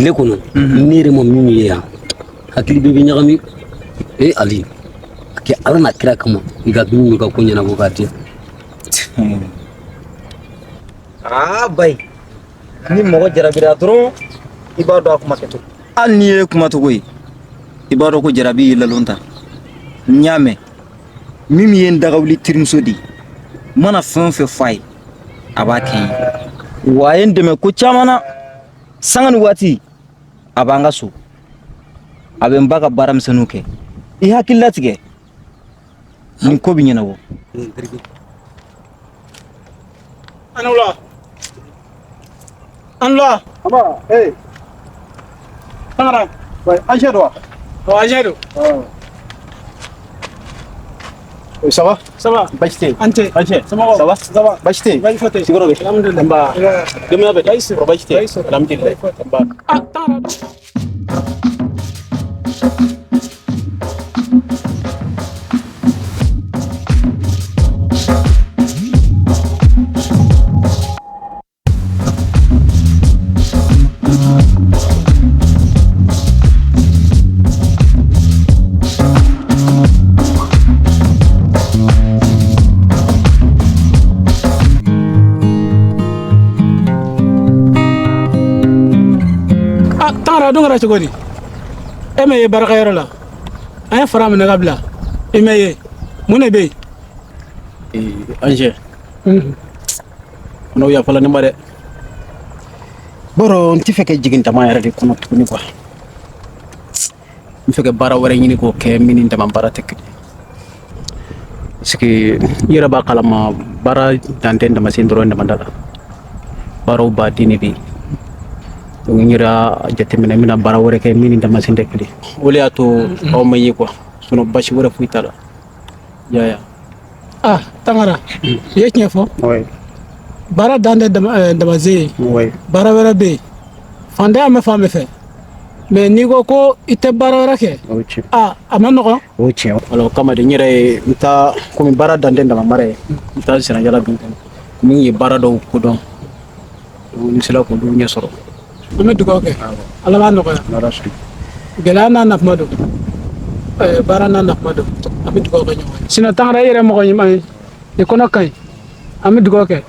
tile kɔnɔ ne yɛrɛ ma min ye yan hakili bɛ bɛ ɲagami Ali a kɛ ala n'a kira kama i ka dumuni ka ko ɲɛnabɔ k'a di bayi ni mɔgɔ jarabira dɔrɔn i b'a dɔn a kuma kɛcogo hali n'i ye kumacogo ye i b'a dɔn ko jarabi y'i lalon ta n y'a mɛn min ye n dagawuli terimuso de mana fɛn o fɛn f'a ye a b'a kɛ n ye wa a ye n dɛmɛ ko caman na sanga ni waati a b'an ka so a bɛ n ba ka baaramisɛnninw kɛ i hakili latigɛ nin ko bɛ ɲɛnabɔ Anla. Aba, hey. Tangara. Vai, Angelo. Oh, Angelo. Ça va? Ça va. Bastien. Ante. Ante. Ça va? Ça va? Ça va. Bastien. Vai fote. Seguro que. Alhamdulillah. Ba. Demi na Bastien. Bastien. Alhamdulillah. Ba. Ah, Tangara. Don kɛra cogo di e ma ye barakɛyɔrɔ la an ye fara minɛ ka bila i ma ye mun de bɛ yen Angel. N'o yafa la ne ma dɛ. Bɔrɔ n tɛ fɛ ka jigin dama yɛrɛ de kɔnɔ tuguni quoi. N fɛ ka baara wɛrɛ ɲini k'o kɛ min ni dama baara tɛ kelen. Parce que i yɛrɛ b'a kalama baara dan tɛ damasen dɔrɔn dama da la. Baaraw baden de bɛ yen. Donc n yɛrɛ y'a jateminɛ n bɛna baara wɛrɛ kɛ min ni damasen tɛ kelen. O de y'a to aw ma ye quoi. Sinon basi wɛrɛ foyi t'a la. Ya. ah Tangara i ye tiɲɛ fɔ Ouais. baara dan tɛ damasen ye Ouais. baara wɛrɛ bɛ yen fantanya bɛ fan bɛɛ fɛ mais n'i ko ko i tɛ baara wɛrɛ kɛ Ok. a ma nɔgɔn O tiɲɛ. Alors o kama de n yɛrɛ ye n taa komi baara dan tɛ dama mara ye n taa sɛnɛjala dun kɔnɔ min ye baara dɔw kodɔn n sera k'olu ɲɛ sɔrɔ. an bɛ dugawu kɛ ala b'a nɔgɔya gɛlɛya n'a nakuma don baara n'a nakuma don an bɛ dugawu kɛ ɲɔgɔn ye sinon Tangara i yɛrɛ mɔgɔ ɲuman ye i kɔnɔ ka ɲi an bɛ dugawu kɛ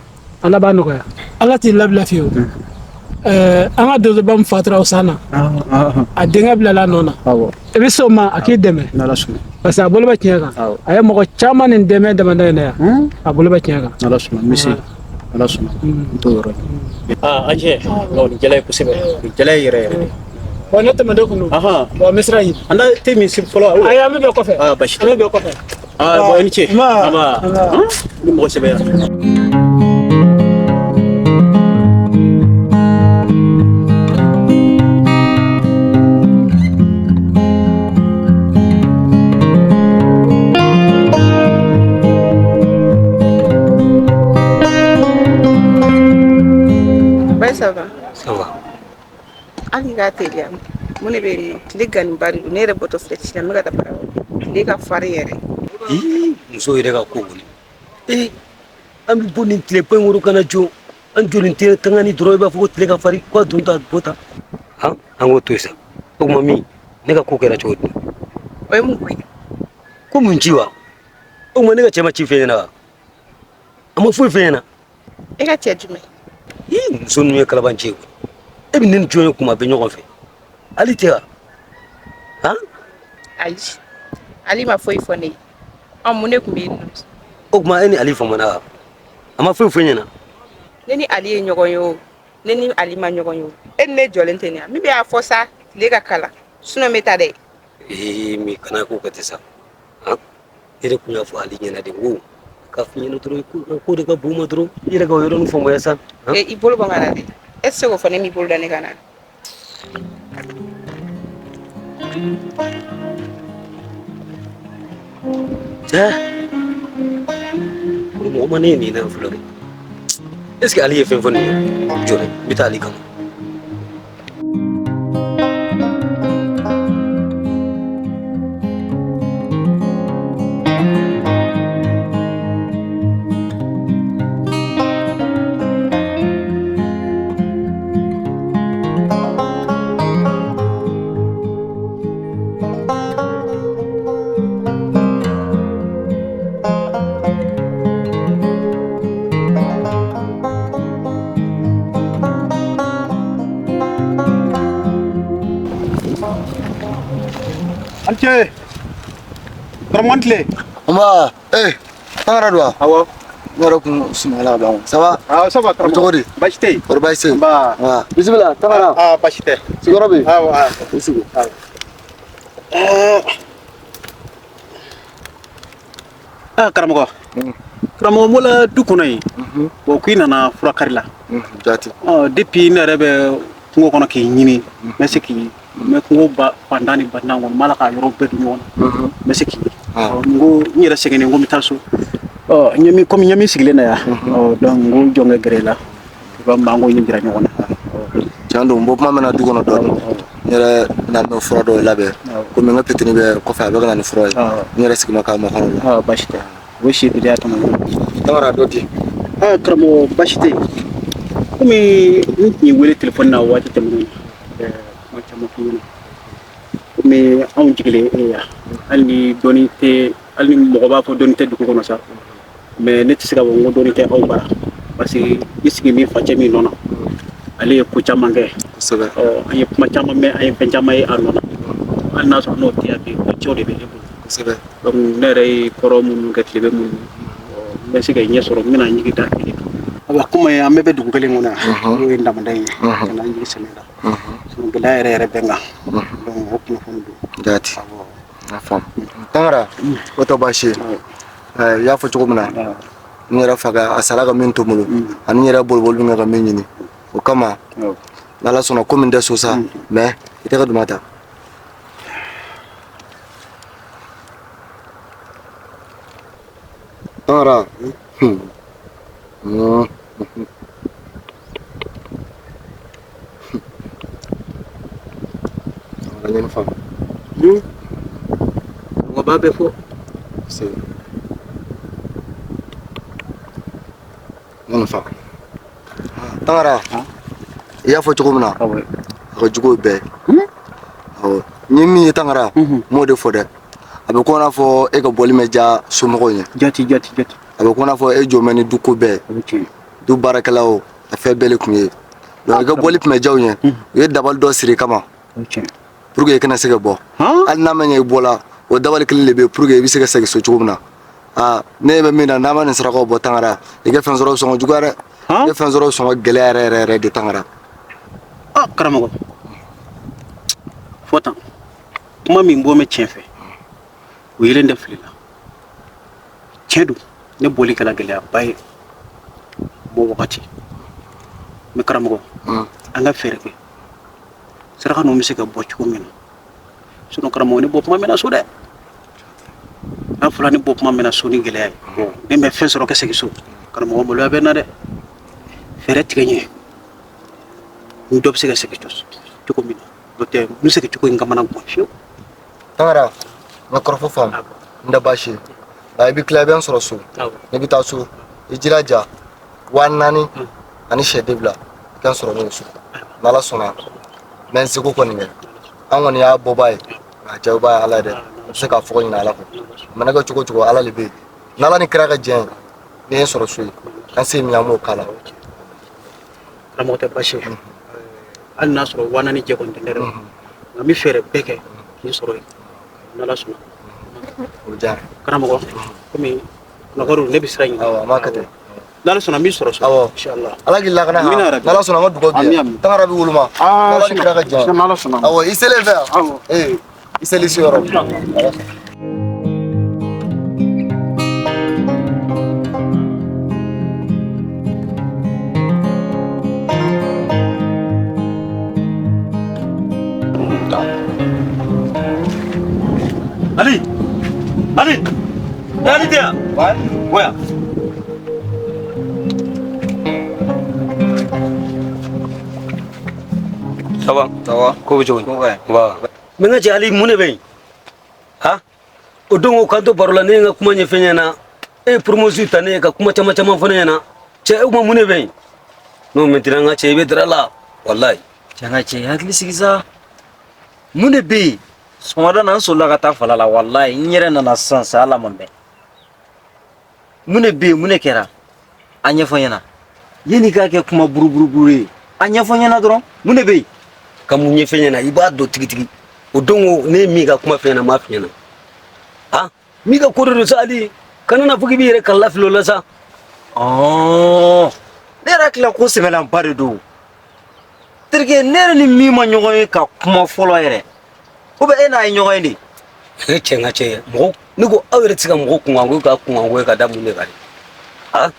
ala b'a nɔgɔya ala t'i labila fiyewu an ka dɔgɔtɔrɔba min fatura o san na a denkɛ bilala nɔ na i bɛ se o ma a k'i dɛmɛ parce que a bolo bɛ tiɲɛ kan a ye mɔgɔ caman nin dɛmɛ damada in na yan a bolo bɛ tiɲɛ kan Ala sɔnna n bɛ se Ala sɔnna n t'o yɔrɔ ye. Angel nin jala ye kosɛbɛ nin jala ye yɛrɛ yɛrɛ de. bon ne tɛmɛnen kun don bon n bɛ sira ɲini an da tɛ min si fɔlɔ. ayi an bɛ bɛn kɔfɛ basi an bɛ bɛn kɔfɛ bon i ni ce. Ni mɔgɔ sɛbɛ yan. Ça va. Ça va. Ali ka teliya mun de bɛ yen nɔ tile ganiba de don ne yɛrɛ bɔtɔ filɛ sisan n bɛ ka taa baara tile ka farin yɛrɛ muso yɛrɛ ka ko kɔni an bɛ bɔ nin tile pan woro kana jɔ an jɔlen tɛ tangani dɔrɔn i b'a fɔ ko tile ka farin ko a don ta bɔ ta an k'o to yen sa o tuma min ne ka ko kɛra cogo di o ye mun ko ye ko mun ci wa o tuma ne ka cɛ ma ci fɛn ɲɛna wa a ma foyi fɛn ɲɛna e ka cɛ jumɛn muso ninnu ye kalaban ci ye e bɛ ne ni jɔn ye kuma bɛ ɲɔgɔn fɛ ali tɛ wa ayi ali ma foyi fɔ ne ye mun ne tun bɛ yen nɔ o tuma e ni ali famana wa a ma foyi fɛn ɲɛna ne ni ali ye ɲɔgɔn ye o ne ni ali ma ɲɔgɔn ye o e ni ne jɔlen tɛ ne yan min bɛ y'a fɔ sa tile ka kalan sinɔn n bɛ taa dɛ min kana ko kɛ ten sa e de tun y'a fɔ ali ɲɛna de ko k'a fɔ ɲɛna dɔrɔn ko de ka bon ma dɔrɔn i yɛrɛ ka o yɔrɔnin faamuya sa i bolo bɔ n ka na dɛ e tɛ se k'o fɔ ne m'i bolo da ne ka na mɔgɔ ma ne ye nin na fɔlɔ dɛ est ce que ali ye fɛn fɔ nin ye jɔ dɛ n bɛ taa ali kama Anche. Permantle. Ama, tangara dua. Awo. Ngoro kun sumala ba. Ça va? Ah, ça va très bien. Bachite. Or baisse. Ba. Ah, bismillah, tangara. Ah, bachite. Sigoro bi. Ah, Usigo. karamɔgɔ. Karamɔgɔ mola du kɔnɔ yen. Bon k'i nana furakari la. Jati. Depuis ne yɛrɛ bɛ kungo kɔnɔ k'i ɲini. N bɛ se k'i n bɛ kungo fantan ni bantan kɔnɔ n b'a la ka yɔrɔ bɛɛ don ɲɔgɔn na. N bɛ se k'i ye. N ko n yɛrɛ sɛgɛnnen n ko n bɛ taa so. Komi ɲɛmi sigilen na yan. Donc n ko jɔn ka gɛrɛ i la. I b'a n ko ɲɛ jira ɲɔgɔn na. Tiɲɛ don n bɔ kuma mɛna du kɔnɔ dɔɔnin. N yɛrɛ na mɛ fura dɔw labɛn. Komi n ka petini bɛ kɔfɛ a bɛ ka na ni fura ye. N yɛrɛ sigima k'a makɔnɔ la. Baasi tɛ. O si bɛ diya tɔmɔ. Tangara dɔ di. Karamɔgɔ baasi tɛ yen. Komi n tun ye wele telefɔni na waati tɛmɛnen na. Kuma caman f'i ɲɛna. Komi anw jigilen e yan. Hali ni dɔnni tɛ hali ni mɔgɔ b'a fɔ dɔnni tɛ dugu kɔnɔ sa. Mais ne tɛ se ka fɔ n ko dɔnni tɛ aw bara. Parce que i sigi min facɛ min nɔ na. Ale ye ko caman kɛ. Kosɛbɛ. An ye kuma caman mɛn an ye fɛn caman ye a nɔ na. Hali n'a sɔrɔ n'o tɛ yan bi ko cɛw de bɛ ne bolo. Kosɛbɛ. Donc ne yɛrɛ ye kɔrɔ minnu kɛ tile bɛ minnu n bɛ se ka ɲɛ sɔrɔ n bɛna ɲigi da kelen kan. Awa komi an bɛɛ bɛ dugu kelen kɔnɔ yan n'o ye Damada ye ka na ɲigi sɛnɛ la. Gɛlɛya yɛrɛ bɛ n kan. Donc o kunnafoni don. Jati. A faamu. Tangara o tɛ baasi ye. I y'a fɔ cogo min na n yɛrɛ fa ka a sala ka min to n bolo ani n yɛrɛ boliboli min kɛ ka min ɲini o kama n'Ala sɔnna ko min tɛ so sa mais i tɛ ka duma ta. Tangara. Ɲɛni faamu. Mɔgɔ b'a bɛɛ fɔ. Ɲɛni faamu. Tangara i y'a fɔ cogo min na a ka jugu bɛɛ. Awɔ n ye min ye Tangara n m'o de fɔ dɛ. A bɛ ko i n'a fɔ e ka bɔli mɛ diya somɔgɔw ɲɛ. Jati. A bɛ ko i n'a fɔ e jɔ mɛ ni du ko bɛɛ du baarakɛlaw a fɛn bɛɛ de tun ye. Donc i ka bɔli tun bɛ diya u ɲɛ u ye dabali dɔ siri i kama pour que i kana se ka bɔ. Hali n'a ma ɲɛ i bɔla o dabali kelen de bɛ yen pour que i bɛ se ka segin so cogo min na. Ne bɛ min na n'a ma nin sarakaw bɔ Tangara i ka fɛn sɔrɔ sɔngɔ juguya dɛ. I ka fɛn sɔrɔ sɔngɔ gɛlɛya yɛrɛ yɛrɛ de Tangara. Karamɔgɔ fɔ tan kuma min bɔ mɛ tiɲɛ fɛ o yelen tɛ fili la. Tiɲɛ don ne bɔli kɛla gɛlɛyaba ye bɔ wagati mais karamɔgɔ an ka fɛɛrɛ kɛ saraka ninnu bɛ se ka bɔ cogo min na sinon karamɔgɔ ne bɔ kuma mɛna so dɛ. N'a fɔra ne bɔ kuma mɛna so ni gɛlɛya ye ne bɛ fɛn sɔrɔ ka segin so karamɔgɔ maloya bɛ n na dɛ. Fɛɛrɛ tigɛ ɲɛ ni dɔ bɛ se ka segin cogo min na n'o tɛ n bɛ segin cogo in kamana gan fiyewu. Tangara n ka kɔrɔfɔ faamu n tɛ baasi ye. I bɛ tila i bɛ n sɔrɔ so ne bɛ taa so i jilaja 4000 ani sɛden bila i ka n sɔrɔ n'o ye so n'Ala sɔnna n bɛ n seko kɔni kɛ an kɔni y'a bɔbaa ye nka jaabiba ye Ala ye dɛ n bɛ se k'a fɔ ɲinɛ Ala kɔ a mana kɛ cogo o cogo Ala de bɛ yen n'Ala ni kira ka jɛn ye ne ye n sɔrɔ so ye an se min an b'o k'a la. Karamɔgɔ tɛ baasi ye hali n'a sɔrɔ 4000 jɛ kɔni tɛ ne yɛrɛ nka n bɛ fɛɛrɛ bɛɛ kɛ k'i sɔrɔ yen n'Ala sɔnna. O diyara. Karamɔgɔ komi kunnafoni ne bɛ siran ɲin. Awɔ an b'a kɛ ten. N'Ala sɔnna n b'i sɔrɔ so. Awɔ inshallah. Ala k'i lakana ha n'Ala sɔnna an ka dugawu b'i ye Tangara bɛ woloma n'Ala ni kira ka jɛn ye. N'Ala sɔnna. Awɔ i selen fɛ yan i seli se yɔrɔ. Ali tɛ yan. Bonya. Ça va? Ko bɛ cogo di? Mais n ka cɛ Ali mun de bɛ yen? O don o kan to baro la ne ye n ka kuma ɲɛfɛ ɲɛna e ye promotion ta ne ye ka kuma caman caman fɔ ne ɲɛna cɛ o kuma mun de bɛ yen? Non maintenant n ka cɛ i bɛ dara la walayi. Cɛ n ka cɛ hakili sigi sa mun de bɛ yen sɔgɔmada na n solila ka taa fala la walayi n yɛrɛ nana sisan sa Ala man bɛn mun de bɛ yen mun de kɛra a ɲɛfɔ n ɲɛna yanni i k'a kɛ kuma buruburu ye a ɲɛfɔ n ɲɛna dɔrɔn mun de bɛ yen. Ka mun ɲɛfɛ ɲɛna i b'a dɔn tigitigi o don ne mi ka kuma fɛn na ma fɛn na ha mi ka ko do sa ali kana na fugi bi yɛrɛ kala filo la sa ne yɛrɛ tila ko sɛbɛlanba de don terikɛ ne yɛrɛ ni min ma ɲɔgɔn ye ka kuma fɔlɔ yɛrɛ ou bien e n'a ye ɲɔgɔn ye de cɛ n ka cɛ mɔgɔ ne ko aw yɛrɛ tɛ se ka mɔgɔ kunkanko ka kunkanko ka da mun de kan ha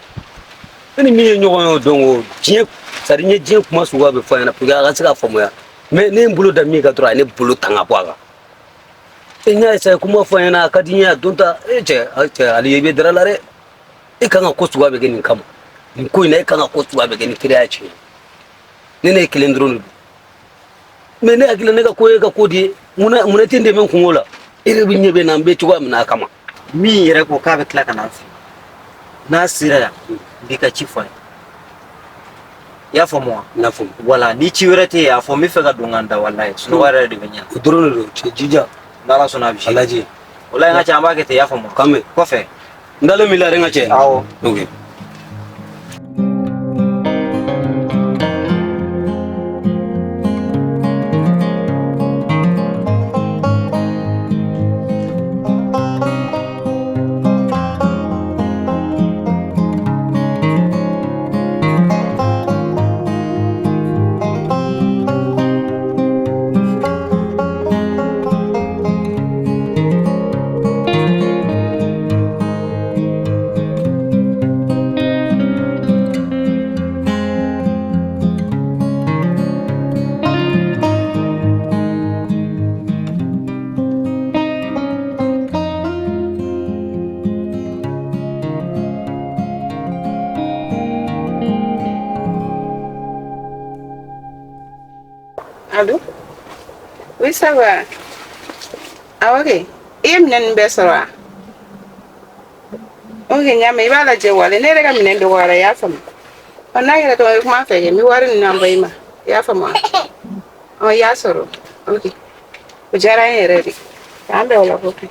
ne ni min ye ɲɔgɔn ye o don o diɲɛ c'est à dire n ye diɲɛ kuma suguya bɛ fɔ a ɲɛna pour que a ka se ka faamuya mais ne ye n bolo da min kan dɔrɔn a ye ne bolo tan ka bɔ a kan e n y'a essayé kuma fɔ a ɲɛna a ka di n ye a don ta cɛ ali i bɛ dara la dɛ e kan ka ko suguya bɛ kɛ nin kama nin ko in na e kan ka ko suguya bɛ kɛ ni teriya tiɲɛ ne ye kelen dɔrɔn de don mais ne hakili la ne ka ko ye ka ko de ye munna tɛ n dɛmɛ kungo la e de bɛ ɲɛ bɛ na n bɛ cogoya min na a kama min yɛrɛ ko k'a bɛ tila ka na fɛ n'a sera yan n b'i ka ci fɔ a ye i y'a faamu wa n'a faamu wala ni ci wɛrɛ tɛ yen a fɔ n bɛ fɛ ka don ka n da walayi sunɔgɔ yɛrɛ de bɛ ɲɛ o dɔrɔn de don cɛ jija n'ala sɔnna a bɛ se a lajɛ walayi n ka cɛ an b'a kɛ ten i y'a faamu wa kan mɛn kɔfɛ n dalen b'i la dɛ n ka cɛ awɔ ok Allô? Oui, ça va. Ah, ok. Et je suis bien. Ok, je suis bien là. Je suis bien là. Je suis bien là. On a eu le temps de faire. Je suis bien là. Je suis bien là. Oh, ya soro. Ok. Ujara yere. Ambe wala kopi.